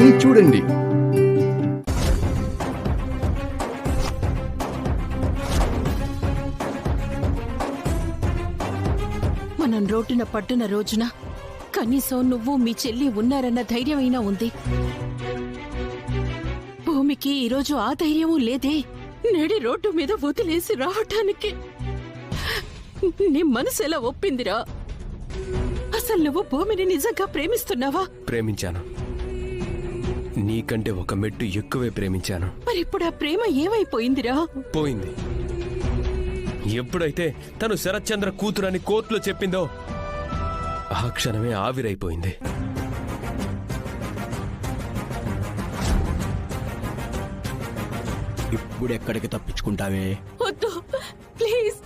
వెంటనే చూడండి. మనం రోడ్డున పట్టున రోజున కనీసం నువ్వు మీ చెల్లి ఉన్నారన్న ధైర్యమైనా ఉంది. భూమికి ఈరోజు ఆ ధైర్యమూ లేదే. నేడి రోడ్డు మీద వదిలేసి రావటానికి నీ మనసు ఎలా ఒప్పిందిరా? అసలు నువ్వు భూమిని నిజంగా ప్రేమిస్తున్నావా? ప్రేమించాను. నీకంటే ఒక మెట్టు ఎక్కువే ప్రేమించాను. మరిప్పుడు ఆ ప్రేమ ఏమైపోయిందిరా? పోయింది. ఎప్పుడైతే తను శరత్చంద్ర కూతురని కోర్టులో చెప్పిందో ఆ క్షణమే ఆవిరైపోయింది. ఇప్పుడెక్కడికి తప్పించుకుంటావే? వద్దు ప్లీజ్.